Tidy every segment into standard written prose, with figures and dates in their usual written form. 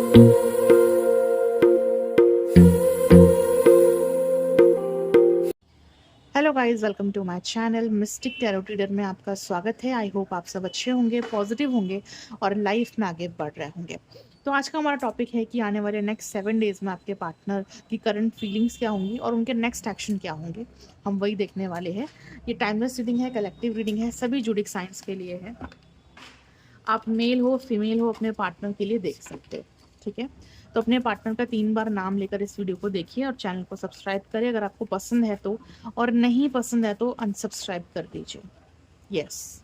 Hello guys, welcome to my channel mystic tarot reader में आपका स्वागत है। आई होप आप सब अच्छे होंगे, पॉजिटिव होंगे और लाइफ में आगे बढ़ रहे होंगे। तो आज का हमारा टॉपिक है कि आने वाले नेक्स्ट 7 डेज में आपके पार्टनर की करंट फीलिंग्स क्या होंगी और उनके नेक्स्ट एक्शन क्या होंगे, हम वही देखने वाले हैं। ये टाइमलेस रीडिंग है, कलेक्टिव रीडिंग है, सभी जूडिक साइंस के लिए है। आप मेल हो फीमेल हो अपने पार्टनर के लिए देख सकते हो, ठीक है। तो अपने पार्टनर का 3 बार नाम लेकर इस वीडियो को देखिए और चैनल को सब्सक्राइब करें अगर आपको पसंद है तो, और नहीं पसंद है तो अनसब्सक्राइब कर दीजिए। यस,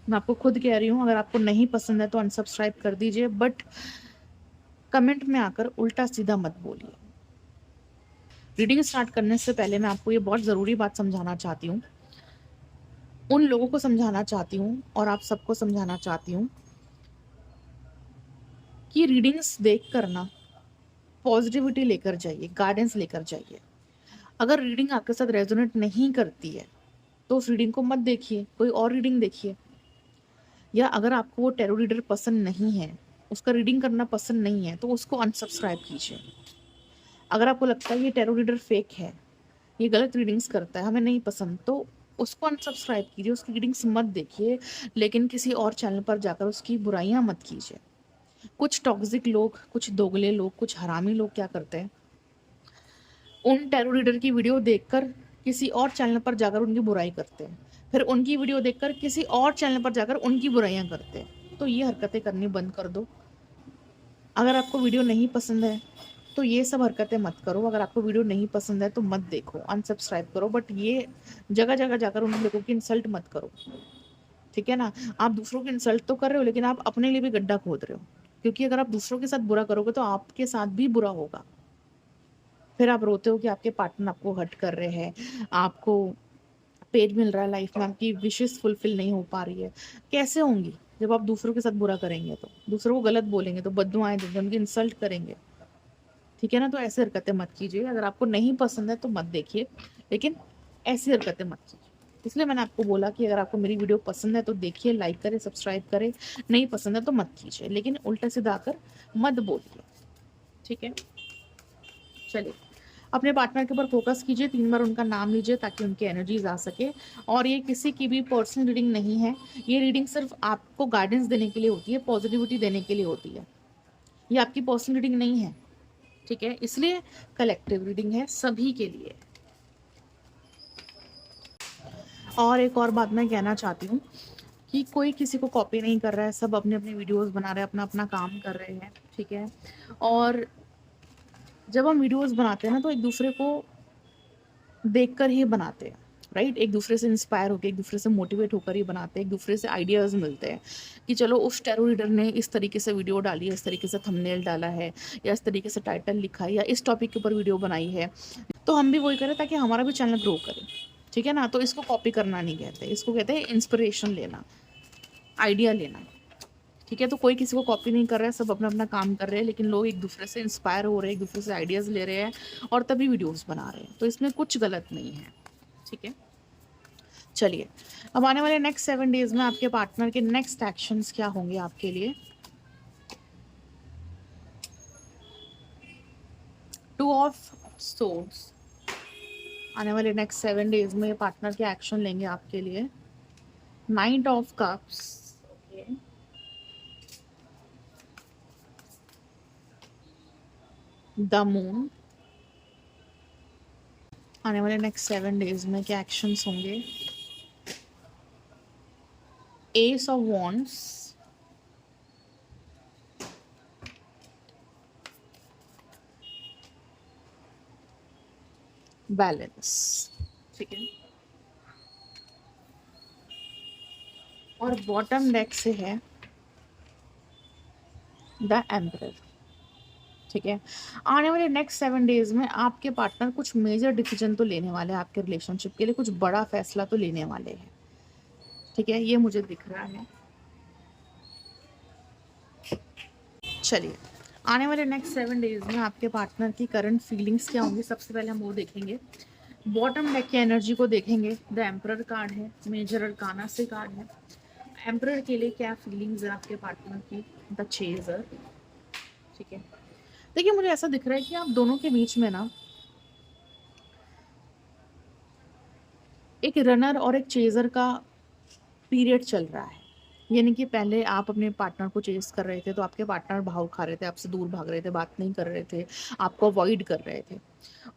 मैं आपको खुद कह रही हूँ, अगर आपको नहीं पसंद है तो अनसब्सक्राइब कर दीजिए, बट कमेंट में आकर उल्टा सीधा मत बोलिए। रीडिंग स्टार्ट करने से पहले मैं आपको ये बहुत ज़रूरी बात समझाना चाहती हूँ, उन लोगों को समझाना चाहती हूँ और आप सबको समझाना चाहती हूँ कि रीडिंग्स देख कर ना पॉजिटिविटी लेकर जाइए, गाइडेंस लेकर जाइए। अगर रीडिंग आपके साथ रेजोनेट नहीं करती है तो उस रीडिंग को मत देखिए, कोई और रीडिंग देखिए। या अगर आपको वो टैरो रीडर पसंद नहीं है, उसका रीडिंग करना पसंद नहीं है, तो उसको अनसब्सक्राइब कीजिए। अगर आपको लगता है ये टैरो रीडर फेक है, ये गलत रीडिंग्स करता है, हमें नहीं पसंद, तो उसको अनसब्सक्राइब कीजिए, उसकी रीडिंग्स मत देखिए। लेकिन किसी और चैनल पर जाकर उसकी बुराइयां मत कीजिए। कुछ टॉक्सिक लोग, कुछ दोगले लोग, कुछ हरामी लोग क्या करते हैं, उन टैरो रीडर की वीडियो देखकर किसी और चैनल पर जाकर उनकी बुराई करते हैं, फिर उनकी वीडियो देखकर किसी और चैनल पर जाकर उनकी बुराइयां करते हैं। तो ये हरकतें करनी बंद कर दो। अगर आपको वीडियो नहीं पसंद है तो ये सब हरकतें मत करो। अगर आपको वीडियो नहीं पसंद है तो मत देखो, अनसब्सक्राइब करो, बट ये जगह जगह जाकर उन लोगों की इंसल्ट मत करो, ठीक है ना। आप दूसरों की इंसल्ट तो कर रहे हो, लेकिन आप अपने लिए भी गड्ढा खोद रहे हो, क्योंकि अगर आप दूसरों के साथ बुरा करोगे तो आपके साथ भी बुरा होगा। फिर आप रोते हो कि आपके पार्टनर आपको हर्ट कर रहे हैं, आपको पेज मिल रहा है लाइफ में, आपकी विशेस फुलफिल नहीं हो पा रही है। कैसे होंगी जब आप दूसरों के साथ बुरा करेंगे, तो दूसरों को गलत बोलेंगे, तो बददुआएं देंगे, उनकी इंसल्ट करेंगे, ठीक है ना। तो ऐसी हरकतें मत कीजिए। अगर आपको नहीं पसंद है तो मत देखिए, लेकिन ऐसी हरकतें मत कीजिए। इसलिए मैंने आपको बोला कि अगर आपको मेरी वीडियो पसंद है तो देखिए, लाइक करें, सब्सक्राइब करें, नहीं पसंद है तो मत कीजिए, लेकिन उल्टा सीधा आकर मत बोलिए, ठीक है। चलिए, अपने पार्टनर के ऊपर फोकस कीजिए, 3 बार उनका नाम लीजिए ताकि उनकी एनर्जीज आ सके। और ये किसी की भी पर्सनल रीडिंग नहीं है, ये रीडिंग सिर्फ आपको गाइडेंस देने के लिए होती है, पॉजिटिविटी देने के लिए होती है। ये आपकी पर्सनल रीडिंग नहीं है, ठीक है। इसलिए कलेक्टिव रीडिंग है, सभी के लिए। और एक और बात मैं कहना चाहती हूँ कि कोई किसी को कॉपी नहीं कर रहा है, सब अपने अपने वीडियोस बना रहे हैं, अपना अपना काम कर रहे हैं, ठीक है। और जब हम वीडियोस बनाते हैं ना तो एक दूसरे को देखकर ही बनाते हैं, राइट। एक दूसरे से इंस्पायर होकर, एक दूसरे से मोटिवेट होकर ही बनाते हैं, एक दूसरे से आइडियाज़ मिलते हैं कि चलो उस टैरो रीडर ने इस तरीके से वीडियो डाली है, इस तरीके से थंबनेल डाला है, या इस तरीके से टाइटल लिखा है, या इस टॉपिक के ऊपर वीडियो बनाई है, तो हम भी वही करें ताकि हमारा भी चैनल ग्रो करे, ठीक है ना। तो इसको कॉपी करना नहीं कहते, इसको कहते हैं इंस्पिरेशन लेना, आइडिया लेना, ठीक है। तो कोई किसी को कॉपी नहीं कर रहा है, सब अपना अपना काम कर रहे हैं, लेकिन लोग एक दूसरे से इंस्पायर हो रहे हैं, एक दूसरे से आइडियाज़ ले रहे हैं और तभी वीडियोस बना रहे हैं। तो इसमें कुछ गलत नहीं है, ठीक है। चलिए, अब आने वाले नेक्स्ट 7 डेज में आपके पार्टनर के नेक्स्ट एक्शंस क्या होंगे आपके लिए। 2 ऑफ सोर्ड्स, आने वाले नेक्स्ट 7 डेज में पार्टनर के एक्शन लेंगे आपके लिए। 9 ऑफ कप्स, द मून, आने वाले नेक्स्ट 7 डेज में क्या एक्शंस होंगे। एस ऑफ वॉन्ड्स, बैलेंस, ठीक है। और बॉटम डेक से है द एम्परर, ठीक है। आने वाले नेक्स्ट 7 डेज में आपके पार्टनर कुछ मेजर डिसीजन तो लेने वाले हैं आपके रिलेशनशिप के लिए, कुछ बड़ा फैसला तो लेने वाले हैं, ठीक है। ये मुझे दिख रहा है। चलिए, आने वाले नेक्स्ट 7 डेज में आपके पार्टनर की करंट फीलिंग्स क्या होंगी, सबसे पहले हम वो देखेंगे। बॉटम डेक की एनर्जी को देखेंगे। द एम्परर कार्ड है, मेजर अरकाना से कार्ड है। एम्परर के लिए क्या फीलिंग्स है आपके पार्टनर की। द चेजर, ठीक है। देखिए, मुझे ऐसा दिख रहा है कि आप दोनों के बीच में ना एक रनर और एक चेज़र का पीरियड चल रहा है। यानी कि पहले आप अपने पार्टनर को चेज़ कर रहे थे, तो आपके पार्टनर भाव खा रहे थे, आपसे दूर भाग रहे थे, बात नहीं कर रहे थे, आपको अवॉइड कर रहे थे।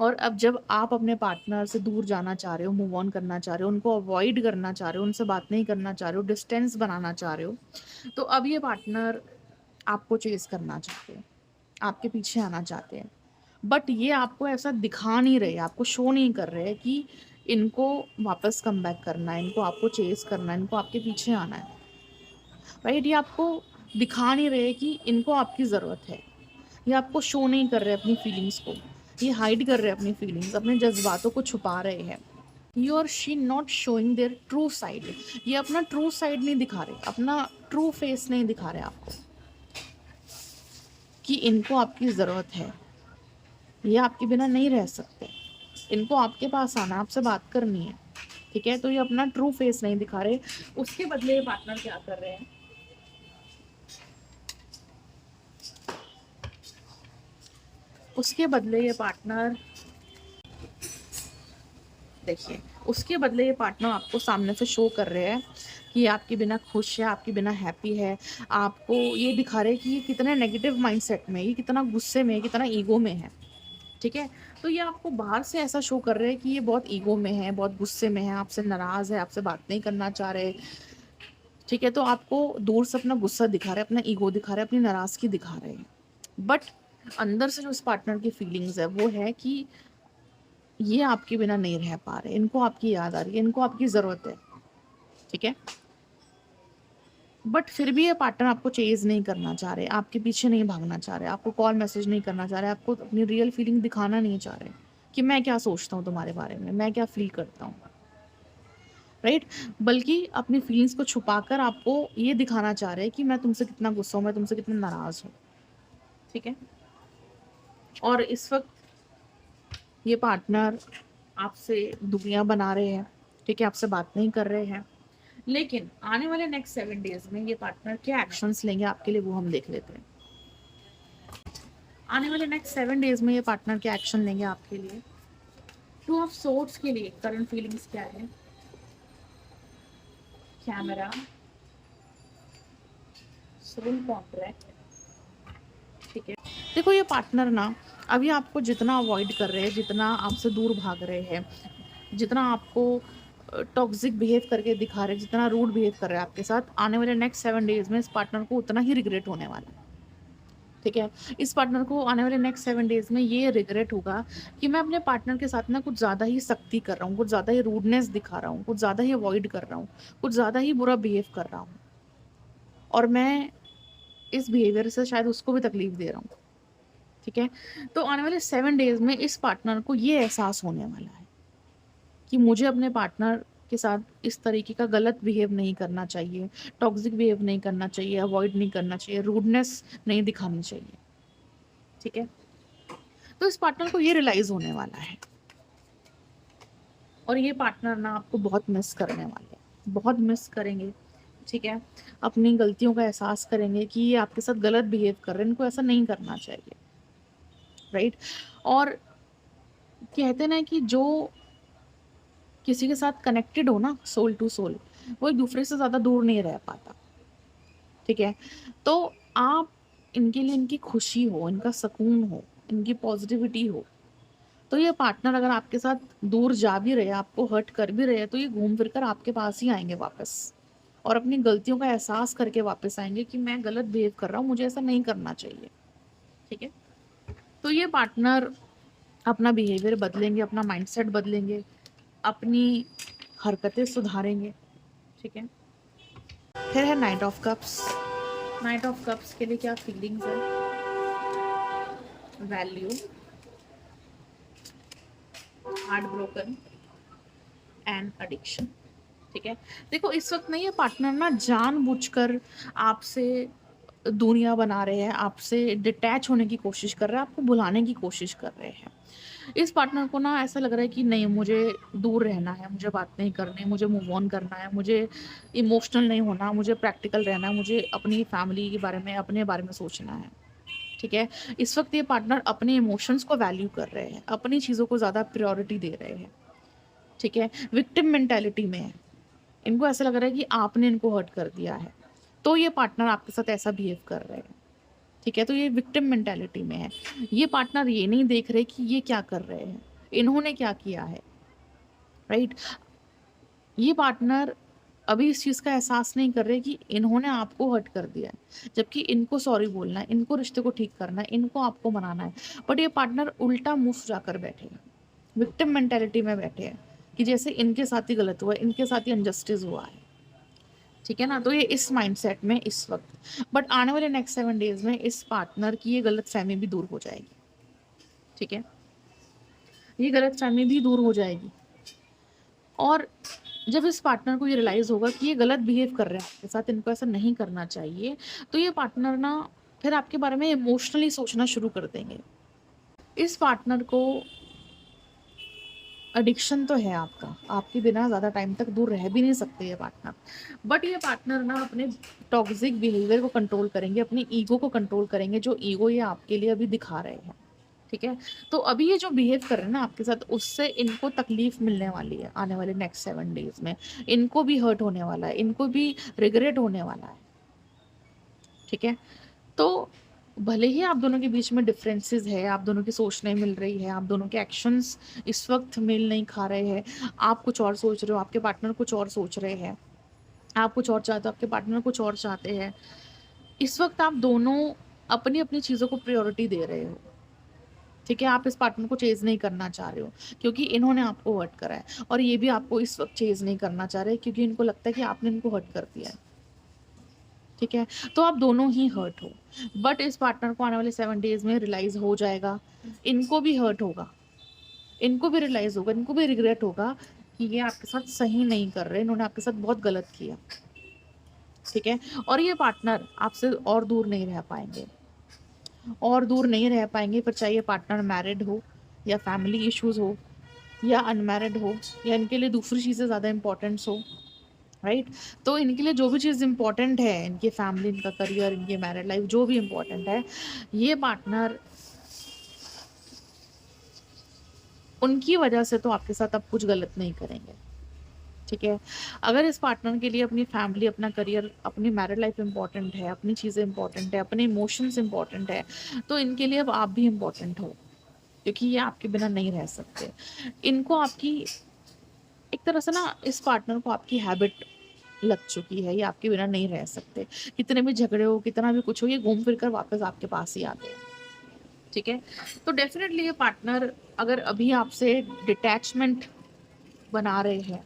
और अब जब आप अपने पार्टनर से दूर जाना चाह रहे हो, मूव ऑन करना चाह रहे हो, उनको अवॉइड करना चाह रहे हो, उनसे बात नहीं करना चाह रहे हो, डिस्टेंस बनाना चाह रहे हो, तो अब ये पार्टनर आपको चेज़ करना चाहते हैं, आपके पीछे आना चाहते हैं। बट ये आपको ऐसा दिखा नहीं रहे, आपको शो नहीं कर रहे कि इनको वापस कम बैक करना है, इनको आपको चेज़ करना है, इनको आपके पीछे आना है, राइट? ये आपको दिखा नहीं रहे कि इनको आपकी ज़रूरत है। ये आपको शो नहीं कर रहे अपनी फीलिंग्स को, ये हाइड कर रहे हैं अपनी फीलिंग्स, अपने जज़्बातों को छुपा रहे हैं। ही और she not showing there true side. ये अपना ट्रू साइड नहीं दिखा रहे, अपना ट्रू फेस नहीं दिखा रहे आपको कि इनको आपकी ज़रूरत है, ये आपके बिना नहीं रह सकते, इनको आपके पास आना है, आपसे बात करनी है, ठीक है? तो ये अपना ट्रू फेस नहीं दिखा रहे। उसके बदले ये पार्टनर क्या कर रहे हैं, उसके बदले ये पार्टनर देखिए, उसके बदले ये पार्टनर आपको सामने से शो कर रहे हैं कि ये आपके बिना खुश है, आपके बिना हैप्पी है। आपको ये दिखा रहे हैं कि ये कितने नेगेटिव माइंडसेट में है, ये कितना गुस्से में है, कितना ईगो में है, ठीक है? तो ये आपको बाहर से ऐसा शो कर रहे हैं कि ये बहुत ईगो में है, बहुत गुस्से में है, आपसे नाराज़ है, आपसे बात नहीं करना चाह रहे, ठीक है? तो आपको दूर से अपना गुस्सा दिखा रहे हैं, अपना ईगो दिखा रहे हैं, अपनी नाराज़गी दिखा रहे हैं। बट अंदर से जो इस पार्टनर की फीलिंग्स है, वो है कि ये आपके बिना नहीं रह पा रहे, इनको आपकी याद आ रही है, इनको आपकी ज़रूरत है, ठीक है? बट फिर भी ये पार्टनर आपको चेज़ नहीं करना चाह रहे, आपके पीछे नहीं भागना चाह रहे, आपको कॉल मैसेज नहीं करना चाह रहे, आपको अपनी रियल फीलिंग दिखाना नहीं चाह रहे कि मैं क्या सोचता हूँ तुम्हारे बारे में, मैं क्या फ़ील करता हूँ, राइट? बल्कि अपनी फीलिंग्स को छुपाकर आपको ये दिखाना चाह रहे हैं कि मैं तुमसे कितना गुस्सा हूँ, मैं तुमसे कितना नाराज़ हूँ, ठीक है? और इस वक़्त ये पार्टनर आपसे दूरियाँ बना रहे हैं, ठीक है? आपसे बात नहीं कर रहे हैं। लेकिन आने वाले नेक्स्ट 7 डेज़ में ये पार्टनर क्या एक्शंस लेंगे आपके लिए, वो हम देख लेते हैं। आने वाले नेक्स्ट 7 डेज़ में ये पार्टनर क्या एक्शन लेंगे आपके लिए। 2 ऑफ सोर्ड्स के लिए करंट फीलिंग्स क्या है? कैमरा, सोल कॉन्ट्रैक्ट, ठीक है? देखो, ये पार्टनर ना अभी आपको जितना अवॉइड कर रहे हैं, जितना आपसे दूर भाग रहे हैं, जितना आपको टॉक्सिक बिहेव करके दिखा रहे हैं, जितना रूड बिहेव कर रहे हैं आपके साथ, आने वाले नेक्स्ट 7 डेज़ में इस पार्टनर को उतना ही रिग्रेट होने वाला है, ठीक है? इस पार्टनर को आने वाले नेक्स्ट 7 डेज़ में ये रिग्रेट होगा कि मैं अपने पार्टनर के साथ ना कुछ ज़्यादा ही सख्ती कर रहा हूँ, कुछ ज़्यादा ही रूडनेस दिखा रहा हूँ, कुछ ज़्यादा ही अवॉइड कर रहा हूँ, कुछ ज़्यादा ही बुरा बिहेव कर रहा हूँ, और मैं इस बिहेवियर से शायद उसको भी तकलीफ दे रहा हूँ, ठीक है? तो आने वाले 7 डेज़ में इस पार्टनर को ये एहसास होने वाला है कि मुझे अपने पार्टनर के साथ इस तरीके का गलत बिहेव नहीं करना चाहिए, टॉक्सिक बिहेव नहीं करना चाहिए, अवॉइड नहीं करना चाहिए, रूडनेस नहीं दिखानी चाहिए, ठीक है? तो इस पार्टनर को ये रियलाइज़ होने वाला है, और ये पार्टनर ना आपको बहुत मिस करने वाले हैं, बहुत मिस करेंगे, ठीक है? अपनी गलतियों का एहसास करेंगे कि ये आपके साथ गलत बिहेव कर रहे हैं, इनको ऐसा नहीं करना चाहिए, राइट? और कहते हैं ना कि जो किसी के साथ कनेक्टेड हो ना सोल टू सोल, वो एक दूसरे से ज़्यादा दूर नहीं रह पाता, ठीक है? तो आप इनके लिए इनकी खुशी हो, इनका सुकून हो, इनकी पॉजिटिविटी हो, तो ये पार्टनर अगर आपके साथ दूर जा भी रहे हैं, आपको हर्ट कर भी रहे हैं, तो ये घूम फिर कर आपके पास ही आएँगे वापस, और अपनी गलतियों का एहसास करके वापस आएँगे कि मैं गलत बिहेव कर रहा हूँ, मुझे ऐसा नहीं करना चाहिए, ठीक है? तो ये पार्टनर अपना बिहेवियर बदलेंगे, अपना माइंडसेट बदलेंगे, अपनी हरकतें सुधारेंगे, ठीक है? फिर है night of cups. Night of cups के लिए क्या फीलिंग्स है? Value, heart broken and addiction, ठीक है? देखो, इस वक्त ना ये पार्टनर ना जानबूझकर आपसे दूरियां बना रहे हैं, आपसे डिटैच होने की कोशिश कर रहे हैं, आपको भुलाने की कोशिश कर रहे हैं। इस पार्टनर को ना ऐसा लग रहा है कि नहीं, मुझे दूर रहना है, मुझे बात नहीं करनी, मुझे मूव ऑन करना है, मुझे इमोशनल नहीं होना, मुझे प्रैक्टिकल रहना है, मुझे अपनी फैमिली के बारे में, अपने बारे में सोचना है, ठीक है? इस वक़्त ये पार्टनर अपने इमोशंस को वैल्यू कर रहे हैं, अपनी चीज़ों को ज़्यादा प्रायोरिटी दे रहे हैं, ठीक है? विक्टिम मेंटालिटी में है। इनको ऐसा लग रहा है कि आपने इनको हर्ट कर दिया है, तो ये पार्टनर आपके साथ ऐसा बिहेव कर रहे हैं, ठीक है? तो ये विक्टिम मेंटालिटी में है। ये पार्टनर ये नहीं देख रहे कि ये क्या कर रहे हैं, इन्होंने क्या किया है, राइट? ये पार्टनर अभी इस चीज़ का एहसास नहीं कर रहे कि इन्होंने आपको हर्ट कर दिया है, जबकि इनको सॉरी बोलना है, इनको रिश्ते को ठीक करना है, इनको आपको मनाना है। बट ये पार्टनर उल्टा मुँह फुलाकर बैठे हैं, विक्टिम मेंटालिटी में बैठे हैं कि जैसे इनके साथ ही गलत हुआ है, इनके साथ ही इनजस्टिस हुआ है, ठीक है ना? तो ये इस माइंडसेट में इस वक़्त, बट आने वाले नेक्स्ट 7 डेज़ में इस पार्टनर की ये गलतफ़हमी भी दूर हो जाएगी, ठीक है? ये गलतफ़हमी भी दूर हो जाएगी और जब इस पार्टनर को ये रियलाइज़ होगा कि ये गलत बिहेव कर रहे हैं आपके साथ, इनको ऐसा नहीं करना चाहिए, तो ये पार्टनर ना फिर आपके बारे में इमोशनली सोचना शुरू कर देंगे। इस पार्टनर को एडिक्शन तो है आपका, आपके बिना ज़्यादा टाइम तक दूर रह भी नहीं सकते ये पार्टनर। बट ये पार्टनर ना अपने टॉक्सिक बिहेवियर को कंट्रोल करेंगे, अपनी ईगो को कंट्रोल करेंगे, जो ईगो ये आपके लिए अभी दिखा रहे हैं। ठीक है? तो अभी ये जो बिहेव कर रहे हैं ना आपके साथ, उससे इनको तकलीफ़ मिलने वाली है आने वाले नेक्स्ट 7 डेज़ में। इनको भी हर्ट होने वाला है, इनको भी रिग्रेट होने वाला है। ठीक है? तो भले ही आप दोनों के बीच में डिफरेंसेस है, आप दोनों की सोच नहीं मिल रही है, आप दोनों के एक्शंस इस वक़्त मेल नहीं खा रहे हैं। आप कुछ और सोच रहे हो, आपके पार्टनर कुछ और सोच रहे हैं। आप कुछ और चाहते हो, आपके पार्टनर कुछ और चाहते हैं। इस वक़्त आप दोनों अपनी-अपनी चीज़ों को प्रायोरिटी दे रहे हो। ठीक है? आप इस पार्टनर को चेज़ नहीं करना चाह रहे हो, क्योंकि इन्होंने आपको हर्ट करा है और ये भी आपको इस वक़्त चेज़ नहीं करना चाह रहे, क्योंकि इनको लगता है कि आपने इनको हर्ट कर दिया है। ठीक है? तो आप दोनों ही हर्ट हो। बट इस पार्टनर को आने वाले 7 डेज़ में रियलाइज़ हो जाएगा, इनको भी हर्ट होगा, इनको भी रियलाइज़ होगा, इनको भी रिग्रेट होगा कि ये आपके साथ सही नहीं कर रहे, इन्होंने आपके साथ बहुत गलत किया। ठीक है? और ये पार्टनर आपसे और दूर नहीं रह पाएँगे। और दूर नहीं रह पाएँगे, फिर चाहे ये पार्टनर मैरिड हो या फैमिली इश्यूज़ हो या अनमैरिड हो या इनके लिए दूसरी चीज़ें ज़्यादा इम्पोर्टेंट्स हो, राइट? तो इनके लिए जो भी चीज़ इम्पोर्टेंट है, इनकी फैमिली, इनका करियर, इनकी मैरिड लाइफ जो भी इम्पोर्टेंट है, ये पार्टनर उनकी वजह से तो आपके साथ अब कुछ गलत नहीं करेंगे, ठीक है? अगर इस पार्टनर के लिए अपनी फैमिली, अपना करियर, अपनी मैरिड लाइफ इम्पोर्टेंट है, अपनी चीज़ें इम्पोर्टेंट है, अपने इमोशंस इम्पोर्टेंट है, तो इनके लिए अब आप भी इम्पोर्टेंट हो, क्योंकि ये आपके बिना नहीं रह सकते। इनको आपकी एक तरह से ना, इस पार्टनर को आपकी हैबिट लग चुकी है, ये आपके बिना नहीं रह सकते। कितने भी झगड़े हो, कितना भी कुछ हो, ये घूम फिर कर वापस आपके पास ही आते हैं, ठीक है? तो डेफ़िनेटली ये पार्टनर अगर अभी आपसे डिटैचमेंट बना रहे हैं,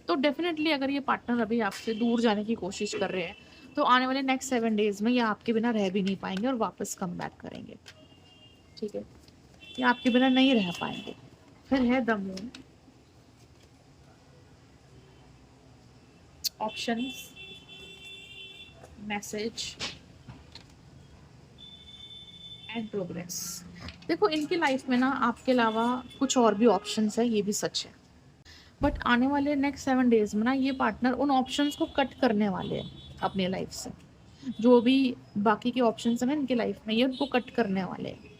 तो डेफ़िनेटली अगर ये पार्टनर अभी आपसे दूर जाने की कोशिश कर रहे हैं, तो आने वाले नेक्स्ट 7 डेज़ में ये आपके बिना रह भी नहीं पाएँगे और वापस कम बैक करेंगे, ठीक है? ये आपके बिना नहीं रह पाएँगे। फिर है the moon, options, message and progress. देखो, इनकी लाइफ में ना आपके अलावा कुछ और भी ऑप्शंस है, ये भी सच है। बट आने वाले नेक्स्ट 7 डेज़ में ना ये पार्टनर उन ऑप्शंस को कट करने वाले हैं अपनी लाइफ से। जो भी बाकी के ऑप्शंस हैं ना इनकी लाइफ में, ये उनको कट करने वाले हैं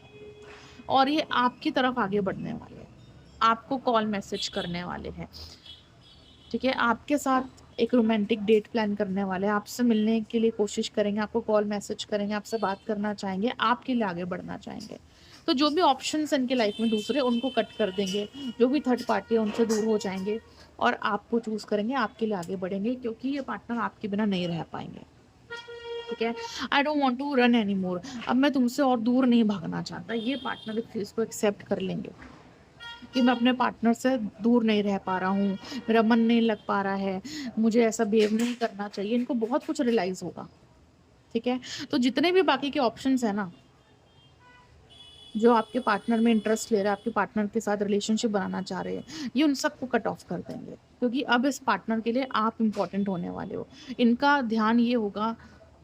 और ये आपकी तरफ आगे बढ़ने वाले हैं। आपको कॉल मैसेज करने वाले हैं, ठीक है? आपके साथ एक रोमांटिक डेट प्लान करने वाले हैं, आपसे मिलने के लिए कोशिश करेंगे, आपको कॉल मैसेज करेंगे, आपसे बात करना चाहेंगे, आपके लिए आगे बढ़ना चाहेंगे। तो जो भी ऑप्शंस हैं इनकी लाइफ में दूसरे, उनको कट कर देंगे, जो भी थर्ड पार्टी है उनसे दूर हो जाएँगे और आपको चूज़ करेंगे, आपके लिए आगे बढ़ेंगे, क्योंकि ये पार्टनर आपके बिना नहीं रह पाएँगे, ठीक है? I don't want to run anymore, अब मैं तुमसे और दूर नहीं भागना चाहता, ये पार्टनर इस चीज़ को एक्सेप्ट कर लेंगे कि मैं अपने पार्टनर से दूर नहीं रह पा रहा हूँ, मेरा मन नहीं लग पा रहा है, मुझे ऐसा बिहेव नहीं करना चाहिए। इनको बहुत कुछ रियलाइज़ होगा, ठीक है? तो जितने भी बाकी के ऑप्शंस हैं ना, जो आपके पार्टनर में इंटरेस्ट ले रहे हैं, आपके पार्टनर के साथ रिलेशनशिप बनाना चाह रहे हैं, ये उन सबको कट ऑफ कर देंगे, क्योंकि अब इस पार्टनर के लिए आप इम्पोर्टेंट होने वाले हो। इनका ध्यान ये होगा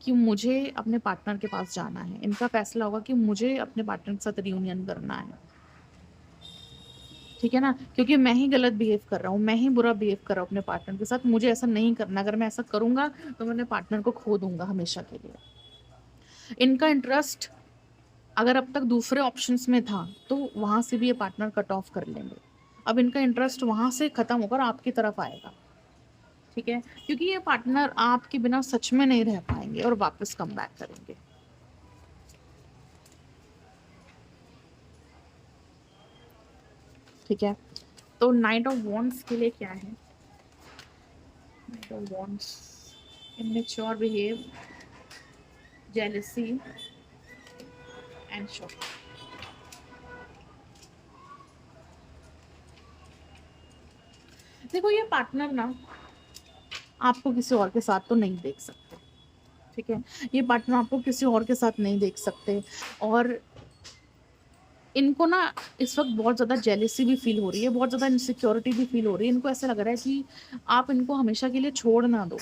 कि मुझे अपने पार्टनर के पास जाना है, इनका फैसला होगा कि मुझे अपने पार्टनर के साथ रियूनियन करना है। ठीक है ना? क्योंकि मैं ही गलत बिहेव कर रहा हूँ, मैं ही बुरा बिहेव कर रहा हूँ अपने पार्टनर के साथ, मुझे ऐसा नहीं करना। अगर मैं ऐसा करूँगा, तो मैं अपने पार्टनर को खो दूँगा हमेशा के लिए। इनका इंटरेस्ट अगर अब तक दूसरे ऑप्शंस में था तो वहाँ से भी ये पार्टनर कट ऑफ कर लेंगे। अब इनका इंटरेस्ट वहाँ से खत्म होकर आपकी तरफ आएगा, ठीक है? क्योंकि ये पार्टनर आपके बिना सच में नहीं रह पाएँगे और वापस कम बैक करेंगे। ठीक है? तो नाइट ऑफ वॉन्ड्स के लिए क्या है? Night of wands, immature behave, jealousy and shock. देखो ये पार्टनर ना आपको किसी और के साथ तो नहीं देख सकते, ठीक है? ये पार्टनर आपको किसी और के साथ नहीं देख सकते और इनको ना इस वक़्त बहुत ज़्यादा जेलसी भी फ़ील हो रही है, बहुत ज़्यादा इनसिक्योरिटी भी फ़ील हो रही है। इनको ऐसा लग रहा है कि आप इनको हमेशा के लिए छोड़ ना दो।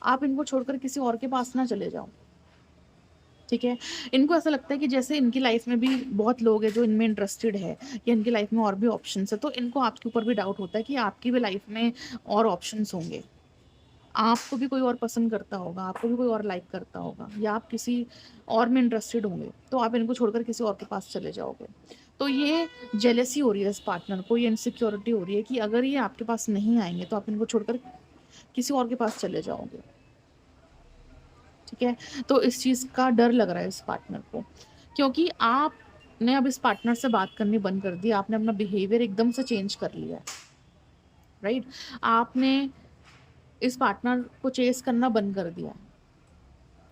आप इनको छोड़कर किसी और के पास ना चले जाओ, ठीक है? इनको ऐसा लगता है कि जैसे इनकी लाइफ़ में भी बहुत लोग हैं जो इनमें इंटरेस्टेड है या इनकी लाइफ़ में और भी ऑप्शंस हैं, तो इनको आपके ऊपर भी डाउट होता है कि आपकी भी लाइफ़ में और ऑप्शंस होंगे। आपको भी कोई और पसंद करता होगा, आपको भी कोई और लाइक करता होगा या आप किसी और में इंटरेस्टेड होंगे, तो आप इनको छोड़कर किसी और के पास चले जाओगे। तो ये जेलसी हो रही है इस पार्टनर को, ये इनसिक्योरिटी हो रही है कि अगर ये आपके पास नहीं आएँगे, तो आप इनको छोड़कर किसी और के पास चले जाओगे, ठीक है? तो इस चीज़ का डर लग रहा है इस पार्टनर को, क्योंकि आपने अब इस पार्टनर से बात करनी बंद कर दी, आपने अपना बिहेवियर एकदम से चेंज कर लिया है, राइट? आपने इस पार्टनर को चेज़ करना बंद कर दिया है।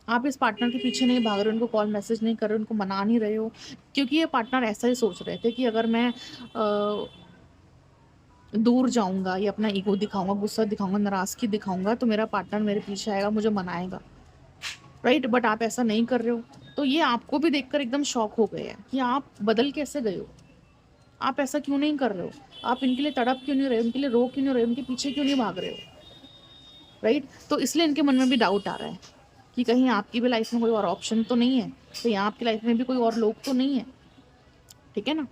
आप इस पार्टनर के पीछे नहीं भाग रहे हो, उनको कॉल मैसेज नहीं कर रहे हो, उनको मना नहीं रहे हो, क्योंकि ये पार्टनर ऐसा ही सोच रहे थे कि अगर मैं दूर जाऊँगा या अपना ईगो दिखाऊँगा, गुस्सा दिखाऊँगा, नाराज़गी दिखाऊँगा, तो मेरा पार्टनर मेरे पीछे आएगा, मुझे मनाएगा, राइट? बट आप ऐसा नहीं कर रहे हो, तो ये आपको भी देखकर एकदम शॉक हो गए हैं कि आप बदल कैसे गए हो? आप ऐसा क्यों नहीं कर रहे हो? आप इनके लिए तड़प क्यों नहीं रहे हो? उनके लिए रो क्यों नहीं रहे हो? उनके पीछे क्यों नहीं भाग रहे हो? राइट? तो इसलिए इनके मन में भी डाउट आ रहा है कि कहीं आपकी भी लाइफ में कोई और ऑप्शन तो नहीं है, कहीं आपकी लाइफ में भी कोई और लोग तो नहीं है, ठीक है ना?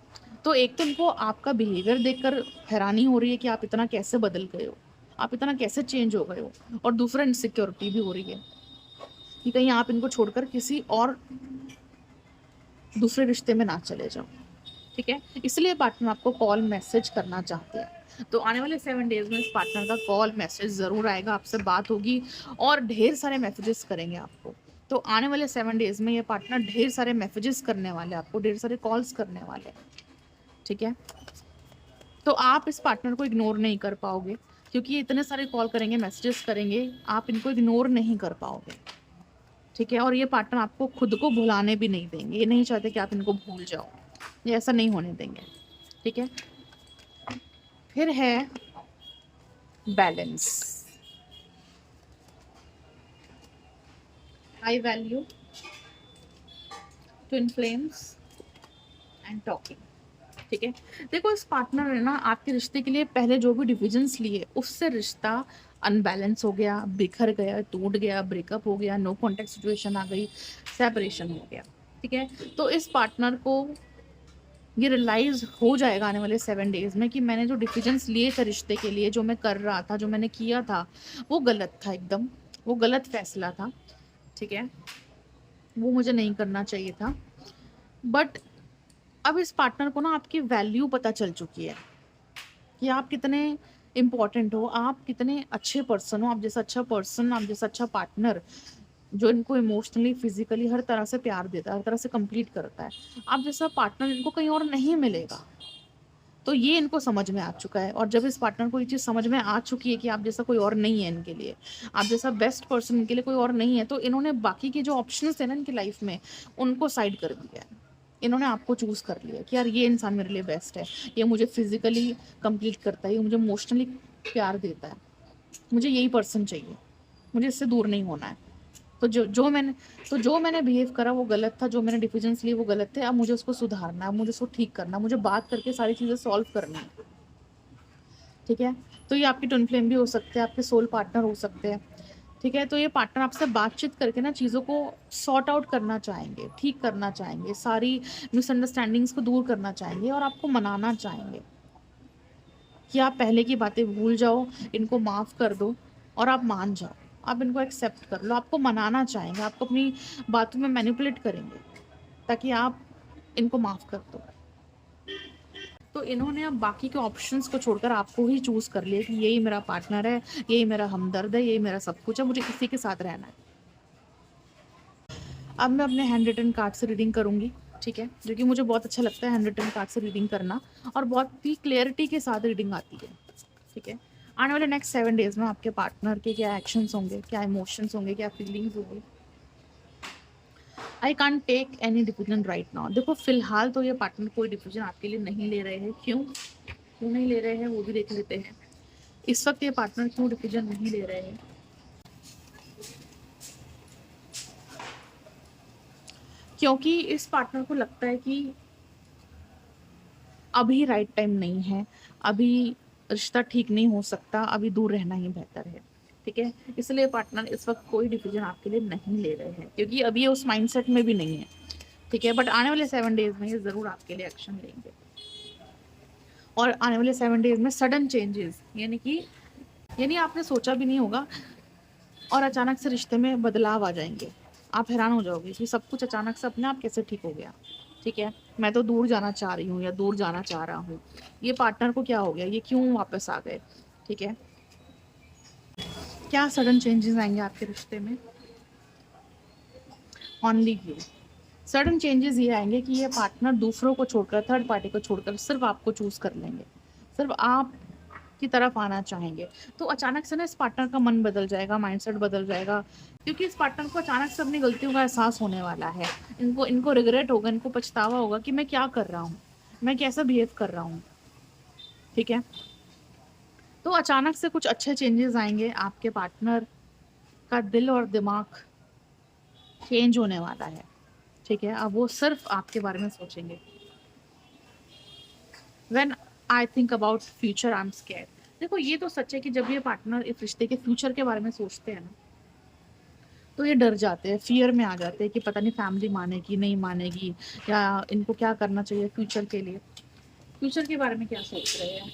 तो एक तो इनको आपका बिहेवियर देखकर हैरानी हो रही है कि आप इतना कैसे बदल गए हो, आप इतना कैसे चेंज हो गए हो, और दूसरा इनसिक्योरिटी भी हो रही है कि कहीं आप इनको छोड़कर किसी और दूसरे रिश्ते में ना चले जाओ, ठीक है? इसलिए पार्टनर आपको कॉल मैसेज करना चाहते हैं। तो आने वाले 7 डेज़ में इस पार्टनर का कॉल मैसेज ज़रूर आएगा, आपसे बात होगी और ढेर सारे मैसेजेस करेंगे आपको। तो आने वाले 7 डेज़ में ये पार्टनर ढेर सारे मैसेजेस करने वाले हैं आपको, ढेर सारे कॉल्स करने वाले हैं, ठीक है? तो आप इस पार्टनर को इग्नोर नहीं कर पाओगे, क्योंकि ये इतने सारे कॉल करेंगे, मैसेजेस करेंगे, आप इनको इग्नोर नहीं कर पाओगे, ठीक है? और ये पार्टनर आपको खुद को भुलाने भी नहीं देंगे, ये नहीं चाहते कि आप इनको भूल जाओ, ये ऐसा नहीं होने देंगे, ठीक है? फिर है balance, high value, twin flames and talking, ठीक है? देखो इस पार्टनर ने ना आपके रिश्ते के लिए पहले जो भी डिसीजंस लिए, उससे रिश्ता अनबैलेंस हो गया, बिखर गया, टूट गया, ब्रेकअप हो गया, नो कॉन्टैक्ट सिचुएशन आ गई, सेपरेशन हो गया, ठीक है? तो इस पार्टनर को ये रियलाइज़ हो जाएगा आने वाले 7 डेज़ में कि मैंने जो डिसीजंस लिए थे रिश्ते के लिए, जो मैं कर रहा था, जो मैंने किया था, वो गलत था एकदम, वो गलत फैसला था, ठीक है? वो मुझे नहीं करना चाहिए था। बट अब इस पार्टनर को ना आपकी वैल्यू पता चल चुकी है कि आप कितने इम्पोर्टेंट हो, आप कितने अच्छे पर्सन हो, आप जैसा अच्छा पर्सन, आप जैसा अच्छा पार्टनर जो इनको इमोशनली, फिज़िकली हर तरह से प्यार देता है, हर तरह से कंप्लीट करता है। आप जैसा पार्टनर इनको कहीं और नहीं मिलेगा। तो ये इनको समझ में आ चुका है, और जब इस पार्टनर को ये चीज़ समझ में आ चुकी है कि आप जैसा कोई और नहीं है इनके लिए, आप जैसा बेस्ट पर्सन इनके लिए कोई और नहीं है, तो इन्होंने बाकी के जो ऑप्शंस हैं ना इनकी लाइफ में, उनको साइड कर दिया है। इन्होंने आपको चूज़ कर लिया कि यार ये इंसान मेरे लिए बेस्ट है, ये मुझे फिज़िकली कंप्लीट करता है, ये मुझे इमोशनली प्यार देता है, मुझे यही पर्सन चाहिए, मुझे इससे दूर नहीं होना है। तो जो मैंने बिहेव करा वो गलत था, जो मैंने डिसीजंस लिए वो गलत थे, अब मुझे उसको सुधारना है, अब मुझे उसको ठीक करना है, मुझे बात करके सारी चीज़ें सॉल्व करनी है, ठीक है? तो ये आपकी ट्विन फ्लेम भी हो सकते हैं, आपके सोल पार्टनर हो सकते हैं, ठीक है? तो ये पार्टनर आपसे बातचीत करके ना चीज़ों को सॉर्ट आउट करना चाहेंगे, ठीक करना चाहेंगे, सारी मिसअंडरस्टैंडिंग्स को दूर करना चाहेंगे और आपको मनाना चाहेंगे कि आप पहले की बातें भूल जाओ, इनको माफ़ कर दो और आप मान जाओ, आप इनको एक्सेप्ट कर लो। आपको मनाना चाहेंगे, आपको अपनी बातों में मैनिपुलेट करेंगे ताकि आप इनको माफ़ कर दो। तो इन्होंने अब बाकी के ऑप्शंस को छोड़कर आपको ही चूज़ कर लिया कि यही मेरा पार्टनर है, यही मेरा हमदर्द है, यही मेरा सब कुछ है, मुझे इसी के साथ रहना है। अब मैं अपने हैंड रिटन कार्ड से रीडिंग करूँगी, ठीक है? जो कि मुझे बहुत अच्छा लगता है हैंड रिटन कार्ड से रीडिंग करना, और बहुत ही क्लैरिटी के साथ रीडिंग आती है, ठीक है? आने वाले नेक्स्ट 7 डेज़ में आपके पार्टनर के क्या एक्शंस होंगे, क्या इमोशंस होंगे, क्या फीलिंग्स होंगी। I can't take any decision right now. देखो फिलहाल तो ये पार्टनर कोई डिसीजन आपके लिए नहीं ले रहे हैं। क्यों नहीं ले रहे हैं वो भी देख लेते हैं। इस वक्त ये पार्टनर क्यों डिसीजन नहीं ले रहे हैं? क्योंकि इस पार्टनर को लगता है कि अभी राइट टाइम नहीं है, अभी रिश्ता ठीक नहीं हो सकता, अभी दूर रहना ही बेहतर है, ठीक है? इसलिए पार्टनर इस वक्त कोई डिसीजन आपके लिए नहीं ले रहे हैं, क्योंकि अभी ये उस माइंडसेट में भी नहीं है, ठीक है? बट आने वाले 7 डेज में ये ज़रूर आपके लिए एक्शन लेंगे, और आने वाले 7 डेज में सडन चेंजेस, यानी आपने सोचा भी नहीं होगा और अचानक से रिश्ते में बदलाव आ जाएंगे। आप हैरान हो जाओगे कि सब कुछ अचानक से अपने आप कैसे ठीक हो गया, ठीक है? मैं तो दूर जाना चाह रही हूँ या दूर जाना चाह रहा हूँ, ये पार्टनर को क्या हो गया, ये क्यों वापस आ गए, ठीक है? क्या सडन चेंजेस आएंगे आपके रिश्ते में? Only you. सडन चेंजेस ये आएंगे कि ये पार्टनर दूसरों को छोड़कर, थर्ड पार्टी को छोड़कर सिर्फ आपको चूज कर लेंगे, सिर्फ आप की तरफ आना चाहेंगे। तो अचानक से ना इस पार्टनर का मन बदल जाएगा, माइंडसेट बदल जाएगा, क्योंकि इस पार्टनर को अचानक से अपनी गलतियों का एहसास होने वाला है। इनको इनको रिग्रेट होगा, इनको पछतावा होगा कि मैं क्या कर रहा हूँ, मैं कैसा बिहेव कर रहा हूँ, ठीक है? तो अचानक से कुछ अच्छे चेंजेस आएंगे, आपके पार्टनर का दिल और दिमाग चेंज होने वाला है, ठीक है? अब वो सिर्फ आपके बारे में सोचेंगे। When I think about future I am scared. देखो ये तो सच है कि जब ये पार्टनर इस रिश्ते के फ्यूचर के बारे में सोचते हैं ना, तो ये डर जाते हैं, फियर में आ जाते हैं कि पता नहीं फैमिली मानेगी नहीं मानेगी, या इनको क्या करना चाहिए फ्यूचर के लिए, फ्यूचर के बारे में क्या सोच रहे हैं।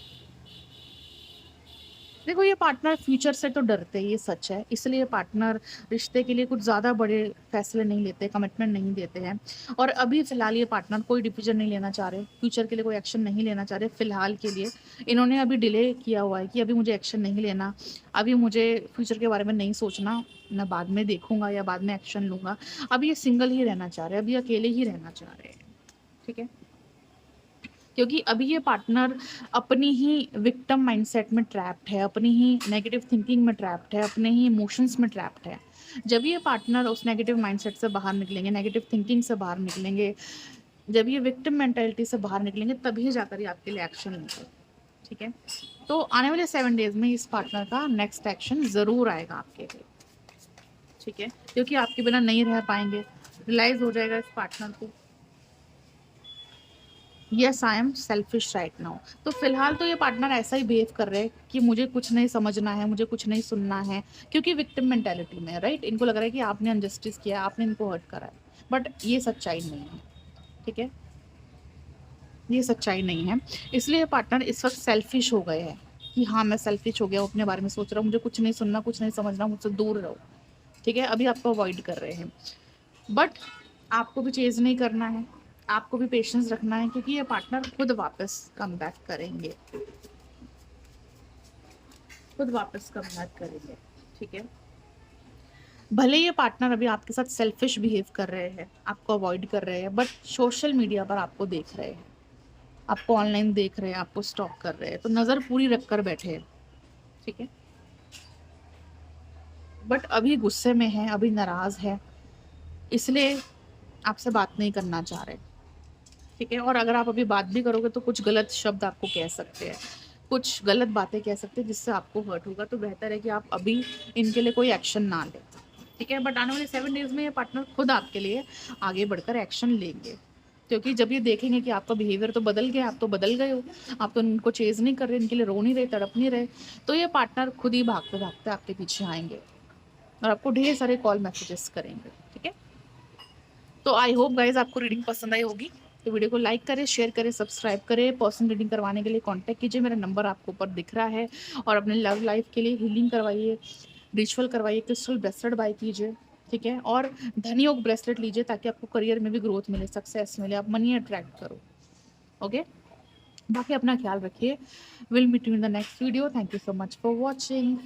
देखो ये पार्टनर फ्यूचर से तो डरते हैं, ये सच है, इसलिए ये पार्टनर रिश्ते के लिए कुछ ज़्यादा बड़े फैसले नहीं लेते, कमिटमेंट नहीं देते हैं। और अभी फ़िलहाल ये पार्टनर कोई डिसीजन नहीं लेना चाह रहे, फ्यूचर के लिए कोई एक्शन नहीं लेना चाह रहे फ़िलहाल के लिए। इन्होंने अभी डिले किया हुआ है कि अभी मुझे एक्शन नहीं लेना, अभी मुझे फ्यूचर के बारे में नहीं सोचना, मैं बाद में देखूंगा या बाद में एक्शन लूंगा। अभी ये सिंगल ही रहना चाह रहे हैं, अभी अकेले ही रहना चाह रहे हैं, ठीक है? क्योंकि अभी ये पार्टनर अपनी ही विक्टिम माइंडसेट में ट्रैप्ड है, अपनी ही नेगेटिव थिंकिंग में ट्रैप्ड है, अपने ही इमोशंस में ट्रैप्ड है। जब ये पार्टनर उस नेगेटिव माइंडसेट से बाहर निकलेंगे, नेगेटिव थिंकिंग से बाहर निकलेंगे, जब ये विक्टिम मेंटालिटी से बाहर निकलेंगे, तभी जाकर ये आपके लिए एक्शन लेंगे, ठीक है? तो आने वाले 7 डेज में इस पार्टनर का नेक्स्ट एक्शन ज़रूर आएगा आपके लिए, ठीक है? क्योंकि आपके बिना नहीं रह पाएंगे, रियलाइज़ हो जाएगा इस पार्टनर को, yes I am selfish right now. तो फिलहाल तो ये पार्टनर ऐसा ही बिहेव कर रहे हैं कि मुझे कुछ नहीं समझना है, मुझे कुछ नहीं सुनना है, क्योंकि विक्टिम मेंटालिटी में है, राइट? इनको लग रहा है कि आपने अनजस्टिस किया, आपने इनको हर्ट करा है, बट ये सच्चाई नहीं है, ठीक है? ये सच्चाई नहीं है। इसलिए ये पार्टनर इस वक्त सेल्फिश हो गए हैं कि हाँ मैं सेल्फिश हो गया हूँ, अपने बारे में सोच रहा हूँ, मुझे कुछ नहीं सुनना, कुछ नहीं समझना, मुझसे दूर रहो, ठीक है? अभी आपको अवॉइड कर रहे हैं, बट आपको भी चेज़ नहीं करना है, आपको भी पेशेंस रखना है, क्योंकि ये पार्टनर खुद वापस कम बैक करेंगे, खुद वापस कम बैक करेंगे, ठीक है? भले ये पार्टनर अभी आपके साथ सेल्फिश बिहेव कर रहे हैं, आपको अवॉइड कर रहे हैं, बट सोशल मीडिया पर आपको देख रहे हैं, आपको ऑनलाइन देख रहे हैं, आपको स्टॉक कर रहे हैं, तो नज़र पूरी रख कर बैठे हैं, ठीक है? बट अभी गुस्से में है, अभी नाराज़ है, इसलिए आपसे बात नहीं करना चाह रहे, ठीक है? और अगर आप अभी बात भी करोगे तो कुछ गलत शब्द आपको कह सकते हैं, कुछ गलत बातें कह सकते हैं, जिससे आपको हर्ट होगा। तो बेहतर है कि आप अभी इनके लिए कोई एक्शन ना लें, ठीक है? बट आने वाले 7 डेज़ में ये पार्टनर खुद आपके लिए आगे बढ़कर एक्शन लेंगे, क्योंकि जब ये देखेंगे कि आपका बिहेवियर तो बदल गया, आप तो बदल गए हो, आप तो इनको चेज़ नहीं कर रहे, इनके लिए रो नहीं रहे, तड़प नहीं रहे, तो ये पार्टनर खुद ही भागते-भागते आपके पीछे आएँगे और आपको ढेर सारे कॉल मैसेजेस करेंगे, ठीक है? तो आई होप गाइज़ आपको रीडिंग पसंद आई होगी। तो वीडियो को लाइक करें, शेयर करें, सब्सक्राइब करें। पर्सनल रीडिंग करवाने के लिए कांटेक्ट कीजिए, मेरा नंबर आपको ऊपर दिख रहा है। और अपने लव लाइफ के लिए हीलिंग करवाइए, रिचुअल करवाइए, क्रिस्टल ब्रेसलेट बाय कीजिए, ठीक है। और धनी योग ब्रेसलेट लीजिए ताकि आपको करियर में भी ग्रोथ मिले, सक्सेस मिले, आप मनी अट्रैक्ट करो। ओके, बाकी अपना ख्याल रखिए। Will meet you in the next video. Thank you so much for watching.